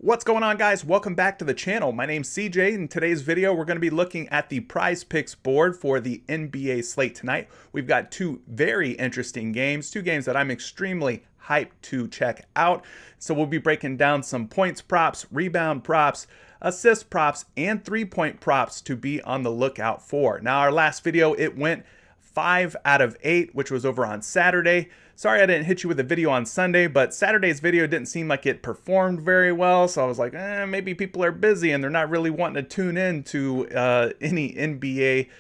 What's going on, guys? Welcome back to the channel. My name's CJ. In today's video, we're going to be looking at the PrizePicks board for the NBA slate tonight. We've got two very interesting games, two games that I'm extremely hyped to check out. So we'll be breaking down some points props, rebound props, assist props, and three-point props to be on the lookout for. Now, our last video, it went 5 out of 8, which was over on Saturday. Sorry I didn't hit you with a video on Sunday, but Saturday's video didn't seem like it performed very well, so I was like, maybe people are busy and they're not really wanting to tune in to any NBA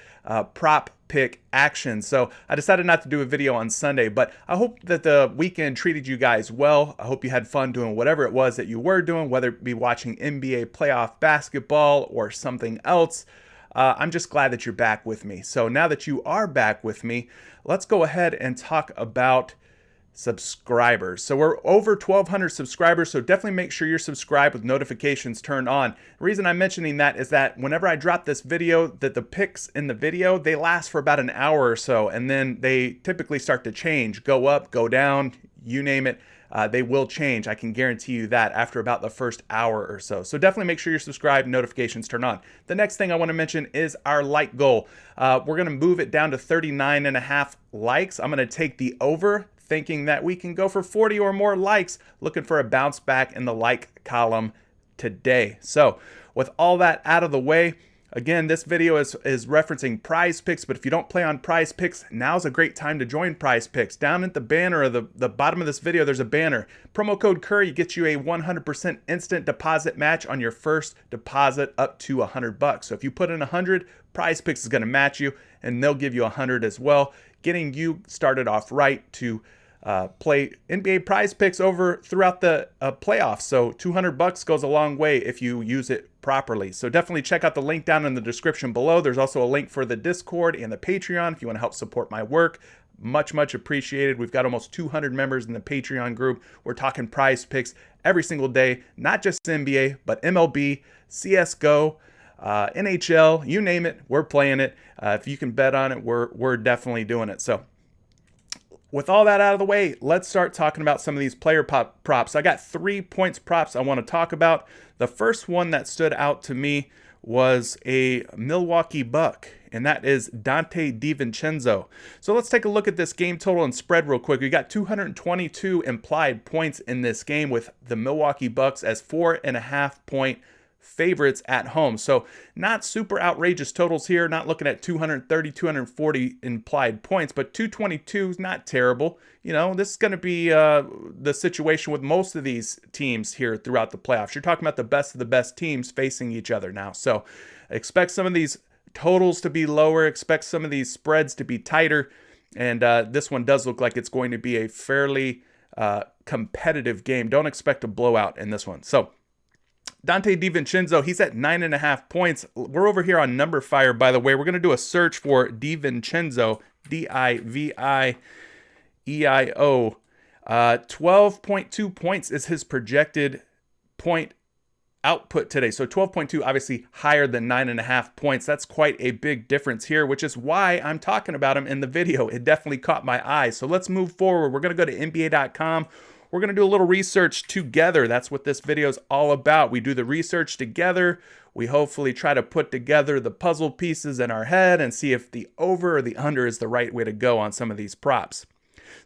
prop pick action. So I decided not to do a video on Sunday, but I hope that the weekend treated you guys well. I hope you had fun doing whatever it was that you were doing, whether it be watching NBA playoff basketball or something else. I'm just glad that you're back with me. So now that you are back with me, let's go ahead and talk about subscribers. So we're over 1,200 subscribers, so definitely make sure you're subscribed with notifications turned on. The reason I'm mentioning that is that whenever I drop this video, that the picks in the video, they last for about an hour or so, and then they typically start to change, go up, go down, you name it. They will change. I can guarantee you that after about the first hour or so. So definitely make sure you're subscribed, notifications turn on. The next thing I want to mention is our like goal. We're going to move it down to 39.5 likes. I'm going to take the over, thinking that we can go for 40 or more likes, looking for a bounce back in the like column today. So with all that out of the way, again, this video is referencing PrizePicks, but if you don't play on PrizePicks, now's a great time to join PrizePicks. Down at the banner or the bottom of this video, there's a banner. Promo code Curry gets you a 100% instant deposit match on your first deposit up to $100. So if you put in 100, PrizePicks is going to match you, and they'll give you 100 as well, getting you started off right to play NBA PrizePicks over throughout the playoffs. So $200 goes a long way if you use it properly. So definitely check out the link down in the description below. There's also a link for the Discord and the Patreon if you want to help support my work. Much appreciated. We've got almost 200 members in the Patreon group. We're talking PrizePicks every single day, not just NBA, but MLB, CSGO, NHL, you name it, we're playing it. If you can bet on it, we're definitely doing it. So with all that out of the way, let's start talking about some of these player props. I got 3 points props I want to talk about. The first one that stood out to me was a Milwaukee Buck, and that is Donte DiVincenzo. So let's take a look at this game total and spread real quick. We got 222 implied points in this game with the Milwaukee Bucks as 4.5-point favorites at home. So not super outrageous totals here, not looking at 230, 240 implied points, but 222 is not terrible. You know, this is going to be the situation with most of these teams here throughout the playoffs. You're talking about the best of the best teams facing each other now. So expect some of these totals to be lower, expect some of these spreads to be tighter. And this one does look like it's going to be a fairly competitive game. Don't expect a blowout in this one. So Donte DiVincenzo, he's at 9.5 points. We're over here on Number Fire, by the way. We're going to do a search for DiVincenzo, DiVieo. 12.2 points is his projected point output today. So 12.2, obviously higher than 9.5 points. That's quite a big difference here, which is why I'm talking about him in the video. It definitely caught my eye. So let's move forward. We're going to go to NBA.com. We're going to do a little research together. That's what this video is all about. We do the research together. We hopefully try to put together the puzzle pieces in our head and see if the over or the under is the right way to go on some of these props.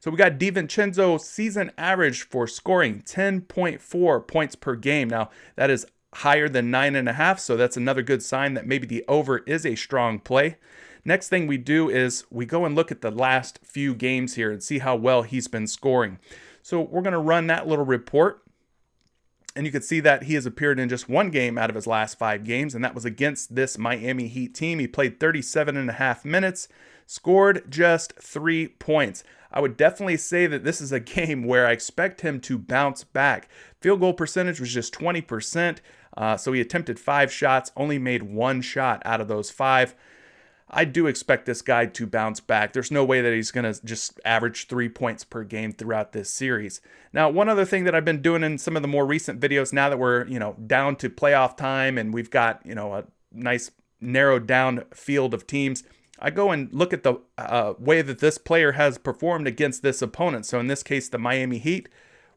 So we got DiVincenzo season average for scoring 10.4 points per game. Now, that is higher than 9.5, so that's another good sign that maybe the over is a strong play. Next thing we do is we go and look at the last few games here and see how well he's been scoring. So we're going to run that little report, and you can see that he has appeared in just one game out of his last 5 games, and that was against this Miami Heat team. He played 37.5 minutes, scored just 3 points. I would definitely say that this is a game where I expect him to bounce back. Field goal percentage was just 20%, so he attempted 5 shots, only made 1 shot out of those 5. I do expect this guy to bounce back. There's no way that he's going to just average 3 points per game throughout this series. Now, one other thing that I've been doing in some of the more recent videos, now that we're, down to playoff time and we've got, a nice narrowed down field of teams, I go and look at the way that this player has performed against this opponent. So in this case, the Miami Heat.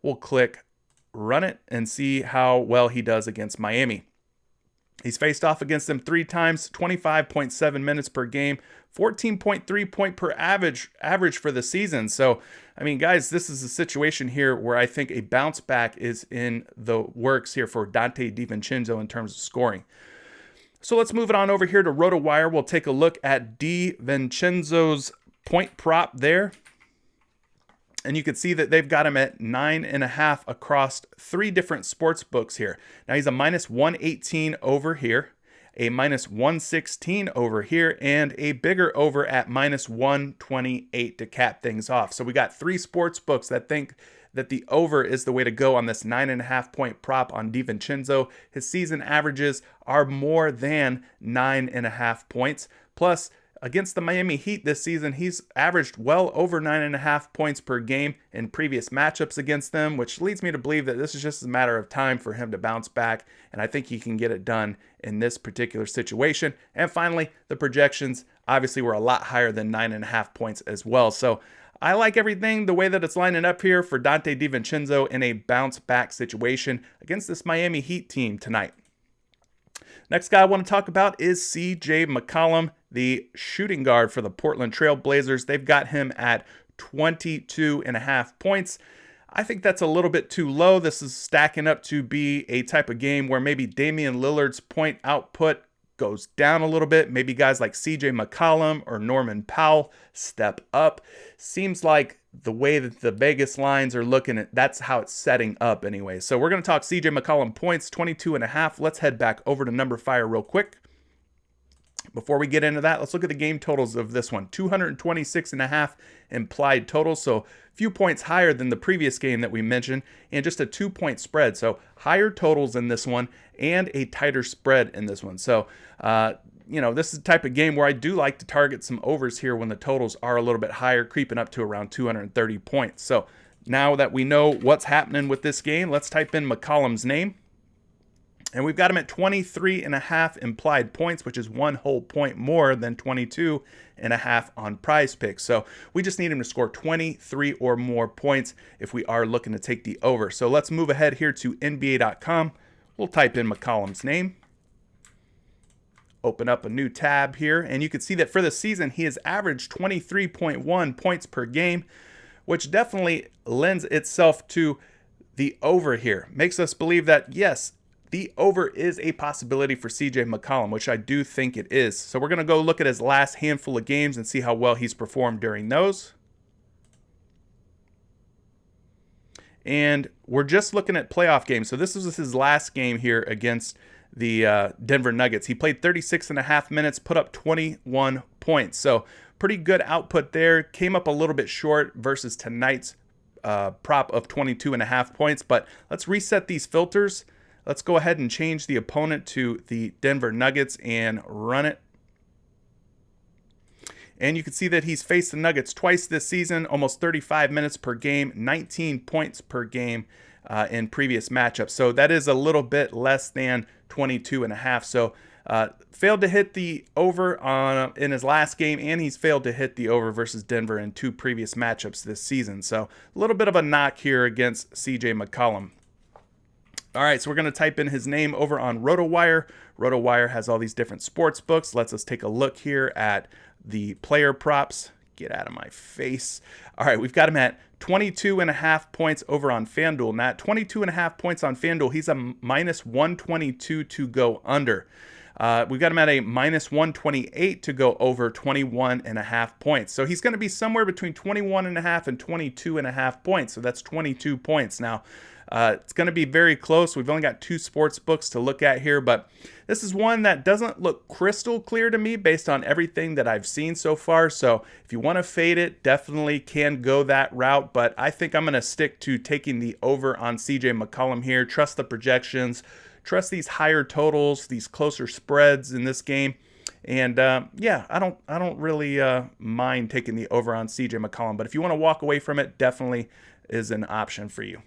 We'll click run it and see how well he does against Miami. He's faced off against them 3 times, 25.7 minutes per game, 14.3 point per average for the season. So, I mean, guys, this is a situation here where I think a bounce back is in the works here for Donte DiVincenzo in terms of scoring. So let's move it on over here to RotoWire. We'll take a look at DiVincenzo's point prop there. And you can see that they've got him at 9.5 across 3 different sports books here. Now he's a minus 118 over here, a minus 116 over here, and a bigger over at minus 128 to cap things off. So we got 3 sports books that think that the over is the way to go on this 9.5 point prop on DiVincenzo. His season averages are more than 9.5 points. Plus, against the Miami Heat this season, he's averaged well over 9.5 points per game in previous matchups against them, which leads me to believe that this is just a matter of time for him to bounce back, and I think he can get it done in this particular situation. And finally, the projections obviously were a lot higher than 9.5 points as well. So I like everything the way that it's lining up here for Donte DiVincenzo in a bounce back situation against this Miami Heat team tonight. Next guy I want to talk about is CJ McCollum, the shooting guard for the Portland Trail Blazers. They've got him at 22.5 points. I think that's a little bit too low. This is stacking up to be a type of game where maybe Damian Lillard's point output goes down a little bit. Maybe guys like CJ McCollum or Norman Powell step up. Seems like the way that the Vegas lines are looking at, that's how it's setting up anyway. So we're going to talk CJ McCollum points, 22.5. Let's head back over to Number Fire real quick. Before we get into that, let's look at the game totals of this one. 226.5 implied total, so a few points higher than the previous game that we mentioned, and just a 2-point spread. So higher totals in this one and a tighter spread in this one. So, this is the type of game where I do like to target some overs here when the totals are a little bit higher, creeping up to around 230 points. So now that we know what's happening with this game, let's type in McCollum's name. And we've got him at 23.5 implied points, which is 1 whole point more than 22.5 on PrizePicks. So we just need him to score 23 or more points if we are looking to take the over. So let's move ahead here to NBA.com. We'll type in McCollum's name. Open up a new tab here, and you can see that for the season, he has averaged 23.1 points per game, which definitely lends itself to the over here. Makes us believe that, yes, the over is a possibility for CJ McCollum, which I do think it is. So we're going to go look at his last handful of games and see how well he's performed during those. And we're just looking at playoff games. So this was his last game here against the Denver Nuggets. He played 36.5 minutes, put up 21 points. So pretty good output there. Came up a little bit short versus tonight's prop of 22.5 points. But let's reset these filters. Let's go ahead and change the opponent to the Denver Nuggets and run it. And you can see that he's faced the Nuggets twice this season, almost 35 minutes per game, 19 points per game in previous matchups. So that is a little bit less than 22.5. So failed to hit the over in his last game, and he's failed to hit the over versus Denver in 2 previous matchups this season. So a little bit of a knock here against CJ McCollum. All right, so we're going to type in his name over on RotoWire. RotoWire has all these different sports books. Let's take a look here at the player props. Get out of my face. All right, we've got him at 22.5 points over on FanDuel. Now, 22.5 points on FanDuel, he's a minus 122 to go under. We've got him at a minus 128 to go over 21.5 points. So he's going to be somewhere between 21.5 and 22.5 points. So that's 22 points. Now, it's going to be very close. We've only got 2 sports books to look at here, but this is one that doesn't look crystal clear to me based on everything that I've seen so far. So if you want to fade it, definitely can go that route, but I think I'm going to stick to taking the over on CJ McCollum here. Trust the projections, trust these higher totals, these closer spreads in this game. And yeah, I don't really mind taking the over on CJ McCollum, but if you want to walk away from it, definitely is an option for you.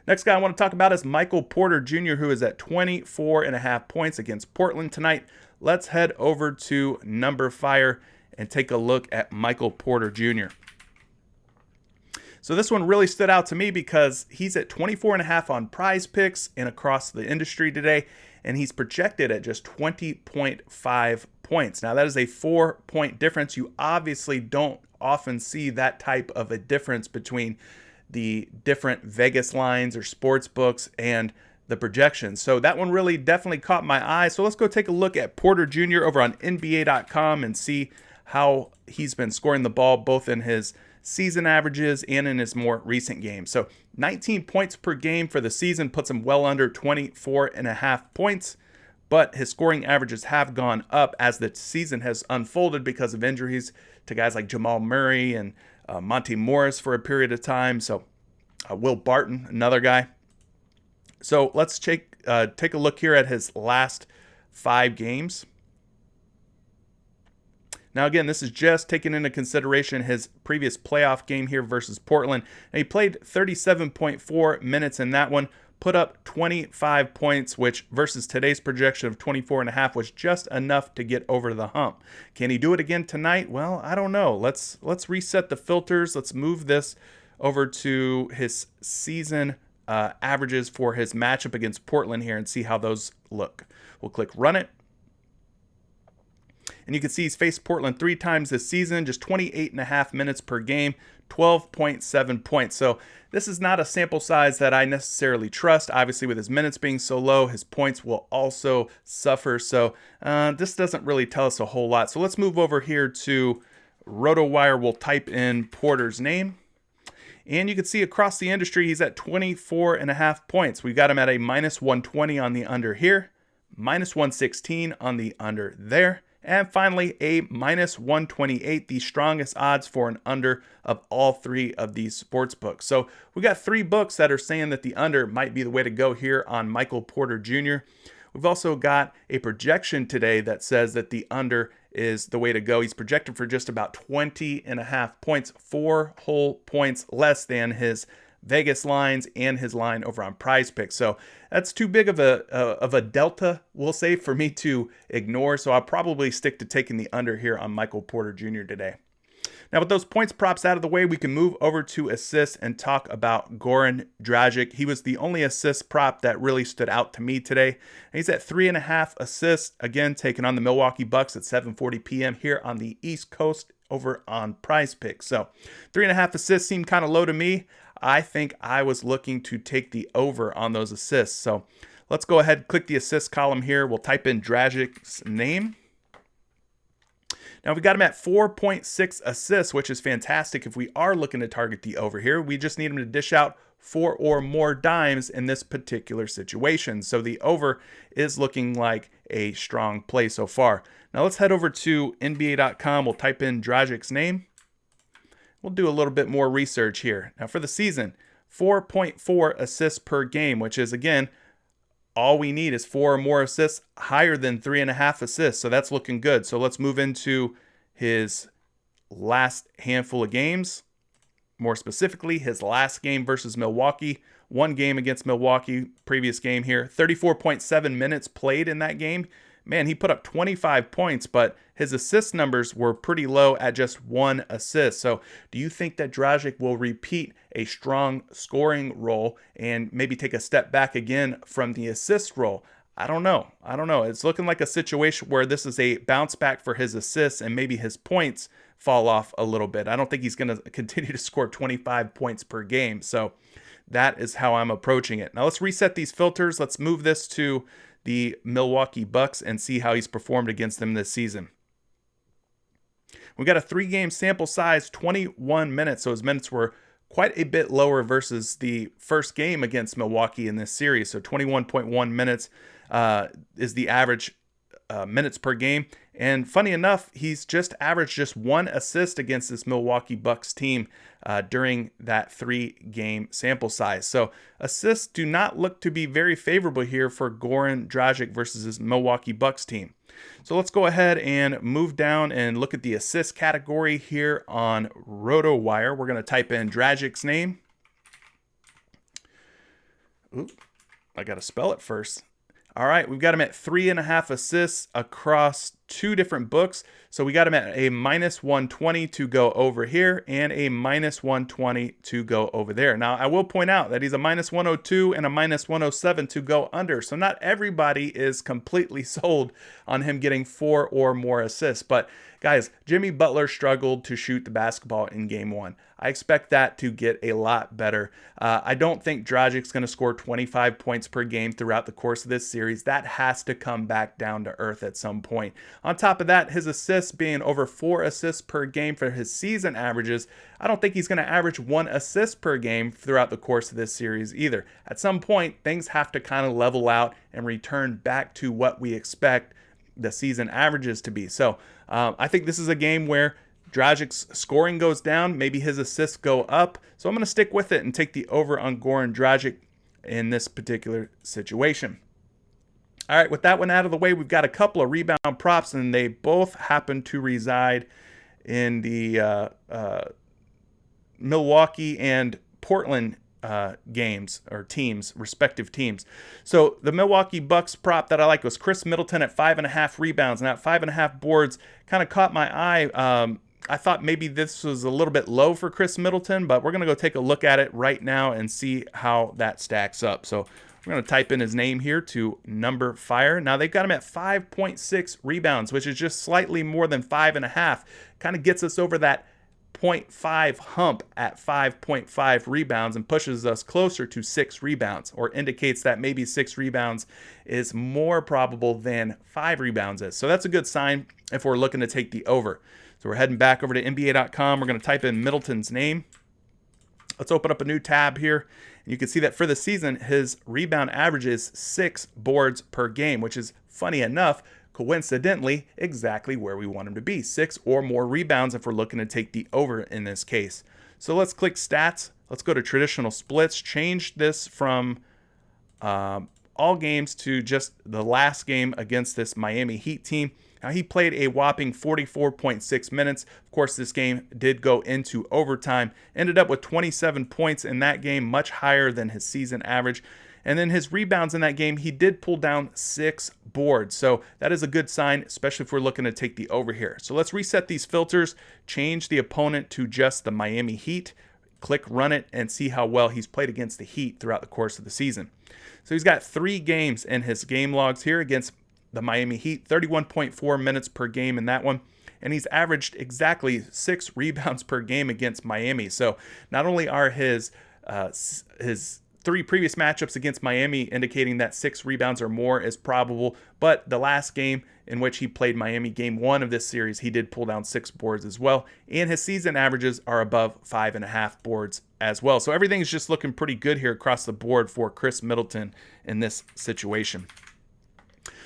Next guy I want to talk about is Michael Porter Jr., who is at 24.5 points against Portland tonight. Let's head over to Number Fire and take a look at Michael Porter Jr. So this one really stood out to me because he's at 24.5 on PrizePicks and across the industry today, and he's projected at just 20.5 points. Now that is a 4-point difference. You obviously don't often see that type of a difference between the different Vegas lines or sports books and the projections. So that one really definitely caught my eye. So let's go take a look at Porter Jr. over on NBA.com and see how he's been scoring the ball both in his season averages and in his more recent games. So 19 points per game for the season puts him well under 24.5 points, but his scoring averages have gone up as the season has unfolded because of injuries to guys like Jamal Murray and Monte Morris for a period of time. So Will Barton, another guy. So let's take a look here at his last 5 games. Now, again, this is just taking into consideration his previous playoff game here versus Portland. And he played 37.4 minutes in that one, put up 25 points, which versus today's projection of 24.5 was just enough to get over the hump. Can he do it again tonight? Well, I don't know. Let's reset the filters. Let's move this over to his season averages for his matchup against Portland here and see how those look. We'll click run it. And you can see he's faced Portland 3 times this season, just 28.5 minutes per game, 12.7 points. So this is not a sample size that I necessarily trust. Obviously, with his minutes being so low, his points will also suffer. So this doesn't really tell us a whole lot. So let's move over here to RotoWire. We'll type in Porter's name. And you can see across the industry, he's at 24.5 points. We've got him at a minus 120 on the under here, minus 116 on the under there. And finally, a minus 128, the strongest odds for an under of all 3 of these sports books. So we got 3 books that are saying that the under might be the way to go here on Michael Porter Jr. We've also got a projection today that says that the under is the way to go. He's projected for just about 20.5 points, 4 whole points less than his Vegas lines and his line over on PrizePicks. So that's too big of a delta, we'll say, for me to ignore. So I'll probably stick to taking the under here on Michael Porter Jr. today. Now, with those points props out of the way, we can move over to assists and talk about Goran Dragic. He was the only assist prop that really stood out to me today. He's at 3.5 assists, again, taking on the Milwaukee Bucks at 7:40 p.m. here on the East Coast over on PrizePicks. So 3.5 assists seemed kind of low to me. I think I was looking to take the over on those assists. So let's go ahead and click the assist column here. We'll type in Dragic's name. Now we got him at 4.6 assists, which is fantastic if we are looking to target the over here. We just need him to dish out 4 or more dimes in this particular situation. So the over is looking like a strong play so far. Now let's head over to NBA.com. We'll type in Dragic's name. We'll do a little bit more research here. Now for the season, 4.4 assists per game, which is, again, all we need is 4 or more assists, higher than 3.5 assists. So that's looking good. So let's move into his last handful of games. More specifically, his last game versus Milwaukee. 1 game against Milwaukee, previous game here. 34.7 minutes played in that game. Man, he put up 25 points, but his assist numbers were pretty low at just 1 assist. So do you think that Dragic will repeat a strong scoring role and maybe take a step back again from the assist role? I don't know. It's looking like a situation where this is a bounce back for his assists and maybe his points fall off a little bit. I don't think he's going to continue to score 25 points per game. So that is how I'm approaching it. Now let's reset these filters. Let's move this to the Milwaukee Bucks and see how he's performed against them this season. We got a 3-game sample size, 21 minutes. So his minutes were quite a bit lower versus the first game against Milwaukee in this series. So 21.1 minutes is the average minutes per game. And funny enough, he's just averaged just 1 assist against this Milwaukee Bucks team during that 3-game sample size. So assists do not look to be very favorable here for Goran Dragic versus his Milwaukee Bucks team. So let's go ahead and move down and look at the assist category here on RotoWire. We're going to type in Dragic's name. Oop, I got to spell it first. All right, we've got him at 3.5 assists across two different books. So we got him at a minus 120 to go over here and a minus 120 to go over there. Now, I will point out that he's a minus 102 and a minus 107 to go under. So not everybody is completely sold on him getting 4 or more assists. But guys, Jimmy Butler struggled to shoot the basketball in game 1. I expect that to get a lot better. I don't think Dragic's going to score 25 points per game throughout the course of this series. That has to come back down to earth at some point. On top of that, his assists being over 4 assists per game for his season averages, I don't think he's going to average 1 assist per game throughout the course of this series either. At some point, things have to kind of level out and return back to what we expect the season averages to be. So I think this is a game where Dragic's scoring goes down, maybe his assists go up. So I'm going to stick with it and take the over on Goran Dragic in this particular situation. All right, with that one out of the way, we've got a couple of rebound props, and they both happen to reside in the Milwaukee and Portland games or teams, respective teams. So the Milwaukee Bucks prop that I like was Chris Middleton at 5.5 rebounds. Now, 5.5 boards kind of caught my eye. I thought maybe this was a little bit low for Chris Middleton, but we're going to go take a look at it right now and see how that stacks up. So we're going to type in his name here to Number Fire. Now they've got him at 5.6 rebounds, which is just slightly more than 5.5. Kind of gets us over that 0.5 hump at 5.5 rebounds and pushes us closer to 6 rebounds, or indicates that maybe 6 rebounds is more probable than 5 rebounds is. So that's a good sign if we're looking to take the over. So we're heading back over to NBA.com. We're going to type in Middleton's name. Let's open up a new tab here. And you can see that for the season, his rebound average is 6 boards per game, which is funny enough, coincidentally, exactly where we want him to be. 6 or more rebounds if we're looking to take the over in this case. So let's click stats. Let's go to traditional splits. Change this from all games to just the last game against this Miami Heat team. Now, he played a whopping 44.6 minutes. Of course, this game did go into overtime. Ended up with 27 points in that game, much higher than his season average. And then his rebounds in that game, he did pull down 6 boards. So that is a good sign, especially if we're looking to take the over here. So let's reset these filters, change the opponent to just the Miami Heat, click run it, and see how well he's played against the Heat throughout the course of the season. So he's got 3 games in his game logs here against the Miami Heat, 31.4 minutes per game in that one. And he's averaged exactly 6 rebounds per game against Miami. So not only are his 3 previous matchups against Miami indicating that 6 rebounds or more is probable, but the last game in which he played Miami, game 1 of this series, he did pull down 6 boards as well. And his season averages are above 5.5 boards as well. So everything's just looking pretty good here across the board for Chris Middleton in this situation.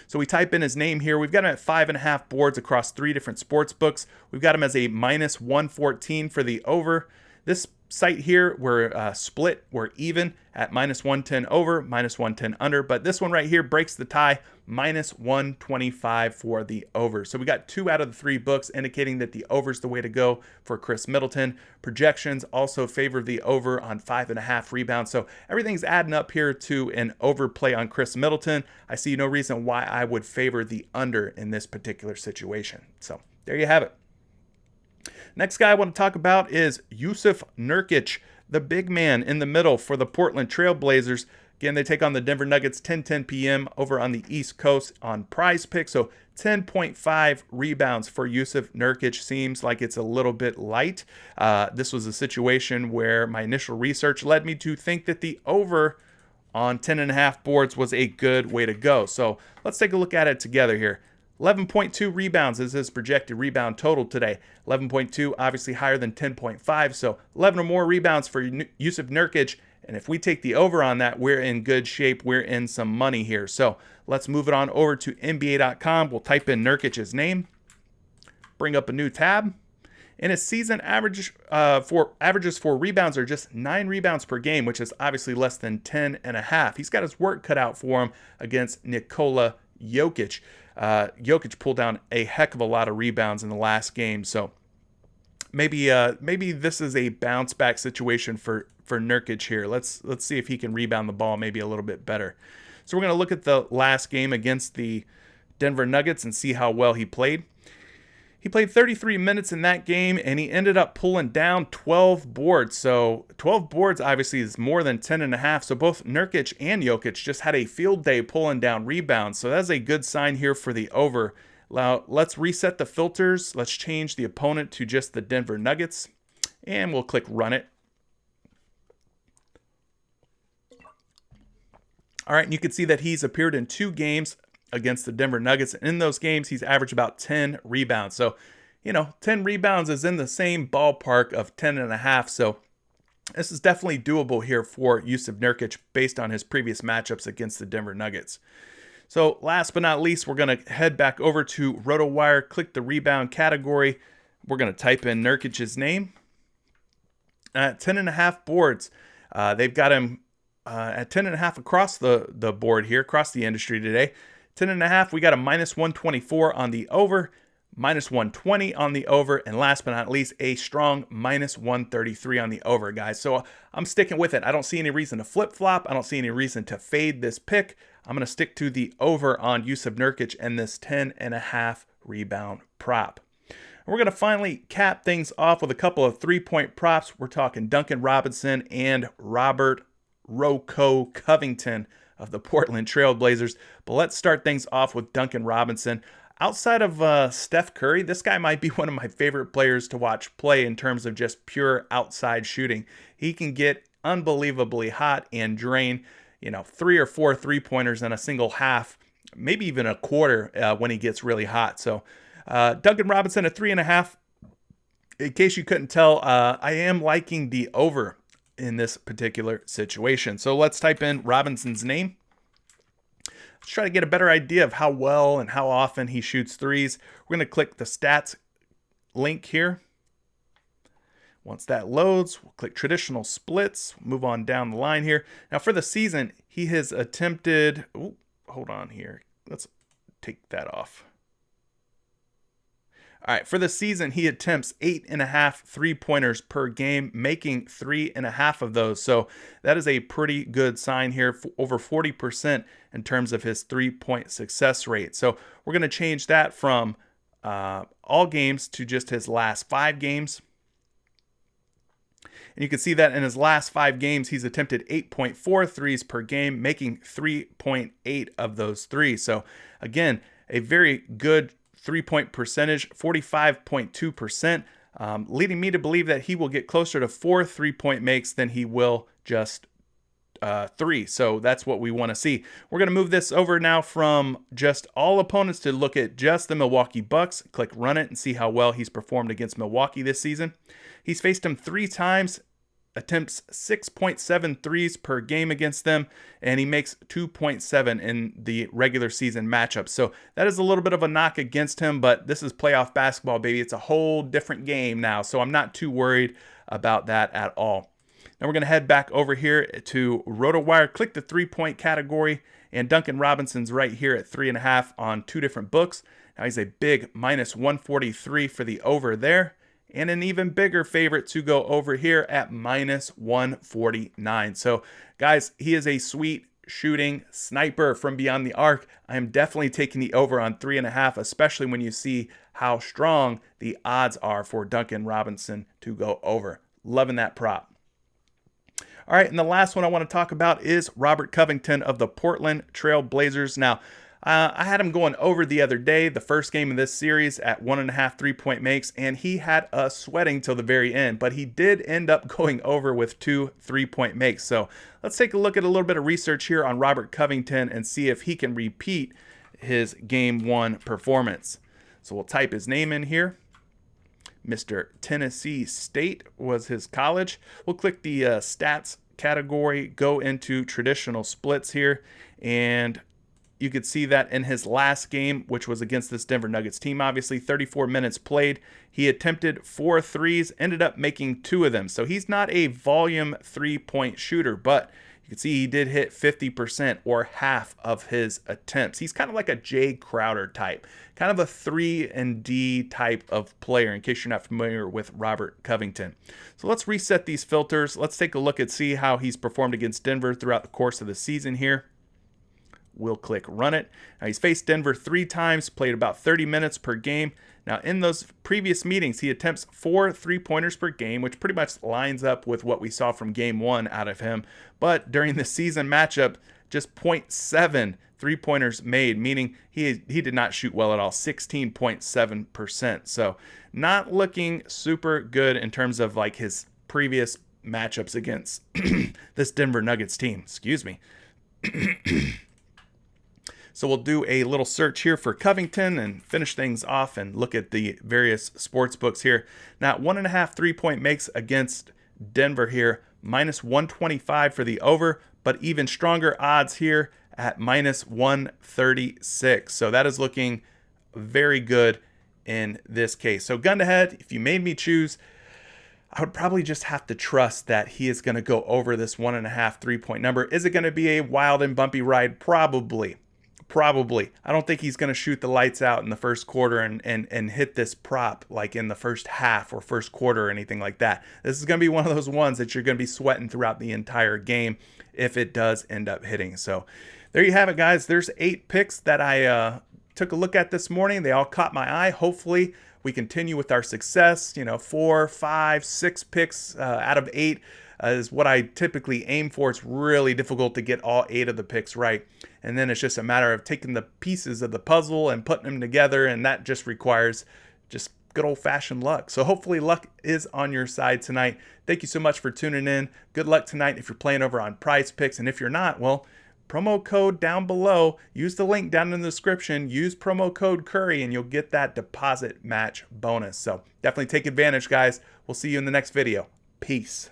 So we type in his name here. We've got him at 5.5 boards across 3 different sports books. We've got him as a minus 114 for the over. This site here, we're split, we're even at minus 110 over, minus 110 under, but this one right here breaks the tie, minus 125 for the over. So we got 2 out of the 3 books indicating that the over is the way to go for Chris Middleton. Projections also favor the over on 5.5 rebounds. So everything's adding up here to an overplay on Chris Middleton. I see no reason why I would favor the under in this particular situation. So there you have it. Next guy I want to talk about is Jusuf Nurkic, the big man in the middle for the Portland Trail Blazers. Again, they take on the Denver Nuggets 10:10 p.m. over on the East Coast on PrizePicks. So 10.5 rebounds for Jusuf Nurkic seems like it's a little bit light. This was a situation where my initial research led me to think that the over on 10.5 boards was a good way to go. So let's take a look at it together here. 11.2 rebounds is his projected rebound total today. 11.2, obviously higher than 10.5, so 11 or more rebounds for Jusuf Nurkic. And if we take the over on that, we're in good shape. We're in some money here. So let's move it on over to NBA.com. We'll type in Nurkic's name, bring up a new tab. And his season averages for rebounds are just 9 rebounds per game, which is obviously less than 10.5. He's got his work cut out for him against Nikola Jokic. Jokic pulled down a heck of a lot of rebounds in the last game, so maybe this is a bounce back situation for Nurkic here. Let's see if he can rebound the ball maybe a little bit better. So we're going to look at the last game against the Denver Nuggets and see how well he played. He played 33 minutes in that game, and he ended up pulling down 12 boards. So 12 boards obviously is more than 10.5. So both Nurkic and Jokic just had a field day pulling down rebounds. So that's a good sign here for the over. Now let's reset the filters. Let's change the opponent to just the Denver Nuggets, and we'll click run it. All right, and you can see that he's appeared in 2 games against the Denver Nuggets. And in those games, he's averaged about 10 rebounds. So, 10 rebounds is in the same ballpark of 10.5. So this is definitely doable here for Jusuf Nurkic based on his previous matchups against the Denver Nuggets. So last but not least, we're going to head back over to RotoWire, click the rebound category. We're going to type in Nurkic's name. 10.5 boards. They've got him at 10.5 across the board here, across the industry today. 10.5, we got a minus 124 on the over, minus 120 on the over, and last but not least, a strong minus 133 on the over, guys. So I'm sticking with it. I don't see any reason to flip-flop. I don't see any reason to fade this pick. I'm going to stick to the over on Jusuf Nurkic and this 10.5 rebound prop. We're going to finally cap things off with a couple of three-point props. We're talking Duncan Robinson and Robert Rocco Covington of the Portland Trail Blazers. But let's start things off with Duncan Robinson. Outside of Steph Curry, this guy might be one of my favorite players to watch play in terms of just pure outside shooting. He can get unbelievably hot and drain, 3 or 4 three-pointers in a single half, maybe even a quarter when he gets really hot. So Duncan Robinson at 3.5. In case you couldn't tell, I am liking the over in this particular situation. So let's type in Robinson's name. Let's try to get a better idea of how well and how often he shoots threes. We're going to click the stats link here. Once that loads, we'll click traditional splits, move on down the line here. Now for the season, he has attempted, hold on here. Let's take that off. All right, for the season, he attempts 8.5 three-pointers per game, making 3.5 of those. So that is a pretty good sign here, over 40% in terms of his three-point success rate. So we're going to change that from all games to just his last 5 games. And you can see that in his last 5 games, he's attempted 8.4 threes per game, making 3.8 of those threes. So again, a very good three-point percentage, 45.2%, leading me to believe that he will get closer to 4 three-point makes than he will just 3. So that's what we want to see. We're going to move this over now from just all opponents to look at just the Milwaukee Bucks. Click run it and see how well he's performed against Milwaukee this season. He's faced him 3 times, attempts 6.7 threes per game against them, and he makes 2.7 in the regular season matchup. So that is a little bit of a knock against him, but this is playoff basketball, baby. It's a whole different game now, so I'm not too worried about that at all. Now we're going to head back over here to RotoWire, click the three-point category, and Duncan Robinson's right here at 3.5 on 2 different books. Now he's a big minus 143 for the over there, and an even bigger favorite to go over here at minus 149. So guys, he is a sweet shooting sniper from beyond the arc. I am definitely taking the over on 3.5, especially when you see how strong the odds are for Duncan Robinson to go over. Loving that prop. All right, and the last one I want to talk about is Robert Covington of the Portland Trail Blazers. Now, I had him going over the other day, the first game of this series at 1.5 three-point makes, and he had us sweating till the very end, but he did end up going over with 2 three-point makes. So let's take a look at a little bit of research here on Robert Covington and see if he can repeat his Game 1 performance. So we'll type his name in here. Mr. Tennessee State was his college. We'll click the stats category, go into traditional splits here, and you could see that in his last game, which was against this Denver Nuggets team, obviously 34 minutes played, he attempted 4 threes, ended up making 2 of them. So he's not a volume three-point shooter, but you can see he did hit 50% or half of his attempts. He's kind of like a Jay Crowder type, kind of a 3-and-D type of player, in case you're not familiar with Robert Covington. So let's reset these filters. Let's take a look and see how he's performed against Denver throughout the course of the season here. we'll click run it. Now, he's faced Denver 3 times, played about 30 minutes per game. Now, in those previous meetings, he attempts 4 3-pointers per game, which pretty much lines up with what we saw from game 1 out of him. But during the season matchup, just 0.7 3-pointers made, meaning he did not shoot well at all, 16.7%. So not looking super good in terms of like his previous matchups against this Denver Nuggets team. Excuse me. So we'll do a little search here for Covington and finish things off and look at the various sports books here. Now, 1.5 3-point makes against Denver here, minus 125 for the over, but even stronger odds here at minus 136. So that is looking very good in this case. So gun to head, if you made me choose, I would probably just have to trust that he is going to go over this 1.5 3-point number. Is it going to be a wild and bumpy ride? Probably. I don't think he's going to shoot the lights out in the first quarter and hit this prop like in the first half or first quarter or anything like that. This is going to be one of those ones that you're going to be sweating throughout the entire game if it does end up hitting. So there you have it, guys. There's 8 picks that I took a look at this morning. They all caught my eye. Hopefully we continue with our success. 4, 5, 6 picks out of 8 is what I typically aim for. It's really difficult to get all 8 of the picks right. And then it's just a matter of taking the pieces of the puzzle and putting them together. And that just requires just good old-fashioned luck. So hopefully luck is on your side tonight. Thank you so much for tuning in. Good luck tonight if you're playing over on PrizePicks. And if you're not, well, promo code down below. Use the link down in the description. Use promo code Curry and you'll get that deposit match bonus. So definitely take advantage, guys. We'll see you in the next video. Peace.